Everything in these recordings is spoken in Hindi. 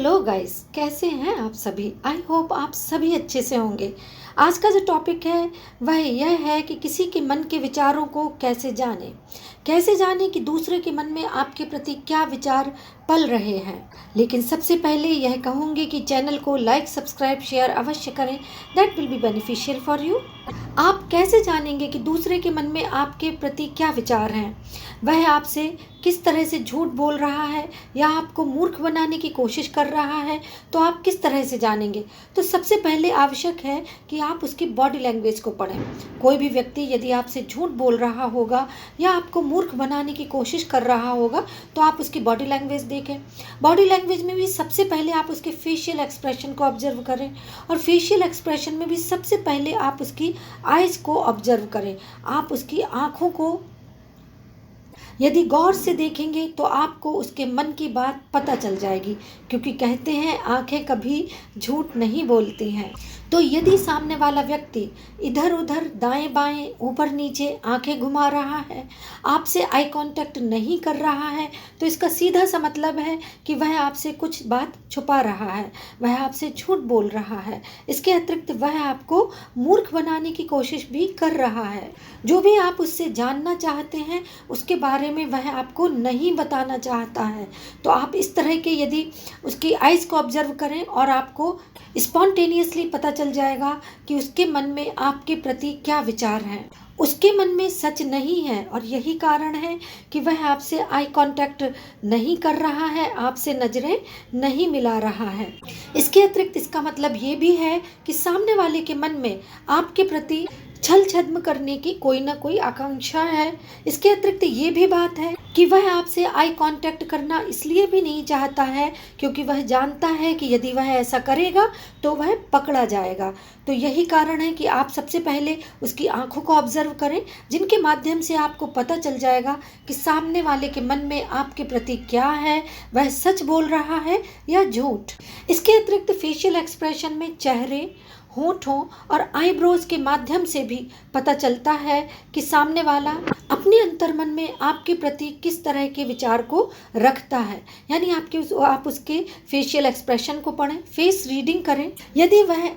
हेलो गाइस, कैसे हैं आप सभी। आई होप आप सभी अच्छे से होंगे। आज का जो टॉपिक है वह यह है कि किसी के मन के विचारों को कैसे जाने कि दूसरे के मन में आपके प्रति क्या विचार पल रहे हैं। लेकिन सबसे पहले यह कहूँगी कि चैनल को लाइक, सब्सक्राइब, शेयर अवश्य करें। That will be beneficial for you. आप कैसे जानेंगे कि दूसरे के मन में आपके प्रति क्या विचार हैं। वह आपसे किस तरह से झूठ बोल रहा है या आपको मूर्ख बनाने की कोशिश कर रहा है, तो आप किस तरह से जानेंगे। तो सबसे पहले आवश्यक है कि आप उसकी बॉडी लैंग्वेज को पढ़ें। कोई भी व्यक्ति यदि आपसे झूठ बोल रहा होगा या आपको मूर्ख बनाने की कोशिश कर रहा होगा तो आप उसकी बॉडी लैंग्वेज देखें। बॉडी लैंग्वेज में भी सबसे पहले आप उसके फेशियल एक्सप्रेशन को ऑब्जर्व करें और फेशियल एक्सप्रेशन में भी सबसे पहले आप उसकी आइज को ऑब्जर्व करें। आप उसकी आँखों को यदि गौर से देखेंगे तो आपको उसके मन की बात पता चल जाएगी, क्योंकि कहते हैं आंखें कभी झूठ नहीं बोलती हैं। तो यदि सामने वाला व्यक्ति इधर उधर, दाएं बाएं, ऊपर नीचे आंखें घुमा रहा है, आपसे आई कांटेक्ट नहीं कर रहा है, तो इसका सीधा सा मतलब है कि वह आपसे कुछ बात छुपा रहा है, वह आपसे झूठ बोल रहा है। इसके अतिरिक्त वह आपको मूर्ख बनाने की कोशिश भी कर रहा है। जो भी आप उससे जानना चाहते हैं उसके बारे में वह आपको नहीं बताना चाहता है। तो आप इस तरह के यदि उसकी आइज़ को ऑब्जर्व करें और आपको स्पॉन्टेनियसली पता चल जाएगा कि उसके मन में आपके प्रति क्या विचार हैं। उसके मन में सच नहीं है और यही कारण है कि वह आपसे आई कांटेक्ट नहीं कर रहा है, आपसे नज़रें नहीं मिला रहा है। इसके अतिरिक्त इसका मतलब ये भी है कि सामने वाले के मन में आपके प्रति छल छद्म करने की कोई ना कोई आकांक्षा है। इसके अतिरिक्त ये भी बात है कि वह आपसे आई कांटेक्ट करना इसलिए भी नहीं चाहता है क्योंकि वह जानता है कि यदि वह ऐसा करेगा तो वह पकड़ा जाएगा। तो यही कारण है कि आप सबसे पहले उसकी आंखों को ऑब्जर्व करें, जिनके माध्यम से आपको पता चल जाएगा कि सामने वाले के मन में आपके प्रति क्या है, वह सच बोल रहा है या झूठ। इसके अतिरिक्त फेशियल एक्सप्रेशन में चेहरे, होठों और आईब्रोज के माध्यम से भी पता चलता है कि सामने वाला अपने अंतर्मन में आपके प्रति किस तरह के विचार को रखता है। यानी आप उसके फेशियल एक्सप्रेशन को पढ़ें, फेस रीडिंग करें। यदि वह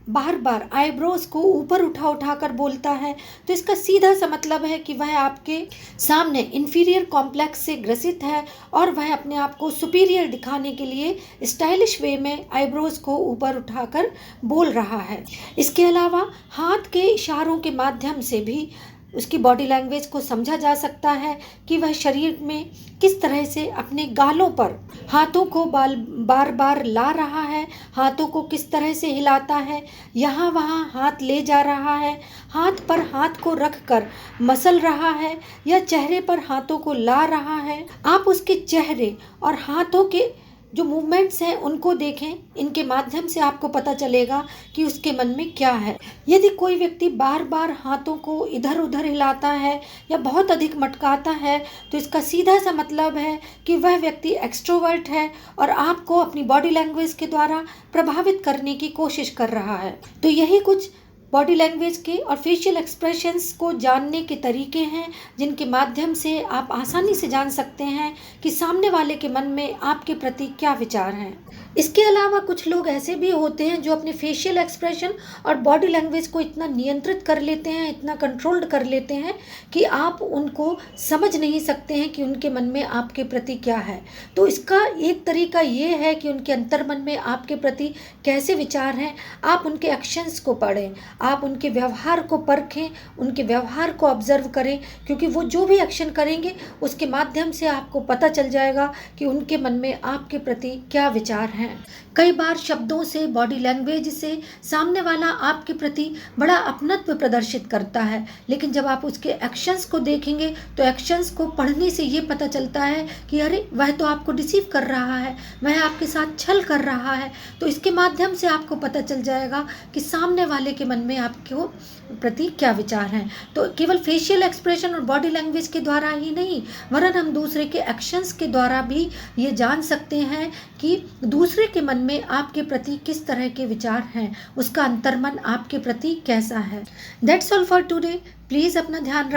बार बार आईब्रोज को ऊपर उठा कर बोलता है तो इसका सीधा सा मतलब है कि वह आपके सामने इंफीरियर कॉम्प्लेक्स से ग्रसित है और वह अपने आप को सुपीरियर दिखाने के लिए स्टाइलिश वे में आईब्रोज को ऊपर उठाकर बोल रहा है। इसके अलावा हाथ के इशारों के माध्यम से भी उसकी बॉडी लैंग्वेज को समझा जा सकता है कि वह शरीर में किस तरह से अपने गालों पर हाथों को बार बार ला रहा है, हाथों को किस तरह से हिलाता है, यहाँ वहाँ हाथ ले जा रहा है, हाथ पर हाथ को रख कर मसल रहा है या चेहरे पर हाथों को ला रहा है। आप उसके चेहरे और हाथों के जो मूवमेंट्स हैं उनको देखें, इनके माध्यम से आपको पता चलेगा कि उसके मन में क्या है। यदि कोई व्यक्ति बार बार हाथों को इधर उधर हिलाता है या बहुत अधिक मटकाता है तो इसका सीधा सा मतलब है कि वह व्यक्ति एक्सट्रोवर्ट है और आपको अपनी बॉडी लैंग्वेज के द्वारा प्रभावित करने की कोशिश कर रहा है। तो यही कुछ बॉडी लैंग्वेज के और फेशियल एक्सप्रेशंस को जानने के तरीके हैं जिनके माध्यम से आप आसानी से जान सकते हैं कि सामने वाले के मन में आपके प्रति क्या विचार हैं। इसके अलावा कुछ लोग ऐसे भी होते हैं जो अपने फेशियल एक्सप्रेशन और बॉडी लैंग्वेज को इतना नियंत्रित कर लेते हैं, इतना कंट्रोल्ड कर लेते हैं कि आप उनको समझ नहीं सकते हैं कि उनके मन में आपके प्रति क्या है। तो इसका एक तरीका ये है कि उनके अंतर्मन में आपके प्रति कैसे विचार हैं, आप उनके एक्शंस को पढ़ें, आप उनके व्यवहार को परखें, उनके व्यवहार को ऑब्जर्व करें, क्योंकि वो जो भी एक्शन करेंगे उसके माध्यम से आपको पता चल जाएगा कि उनके मन में आपके प्रति क्या विचार हैं। कई बार शब्दों से, बॉडी लैंग्वेज से सामने वाला आपके प्रति बड़ा अपनत्व प्रदर्शित करता है, लेकिन जब आप उसके एक्शंस को देखेंगे तो एक्शंस को पढ़ने से ये पता चलता है कि अरे वह तो आपको डिसीव कर रहा है, वह आपके साथ छल कर रहा है। तो इसके माध्यम से आपको पता चल जाएगा कि सामने वाले के मन में आपको प्रति क्या विचार हैं। तो केवल फेशियल एक्सप्रेशन और बॉडी लैंग्वेज के द्वारा ही नहीं, वरन हम दूसरे के एक्शंस के द्वारा भी ये जान सकते हैं कि दूसरे के मन में आपके प्रति किस तरह के विचार हैं, उसका अंतर्मन आपके प्रति कैसा है। That's all for today. Please अपना ध्यान रखें।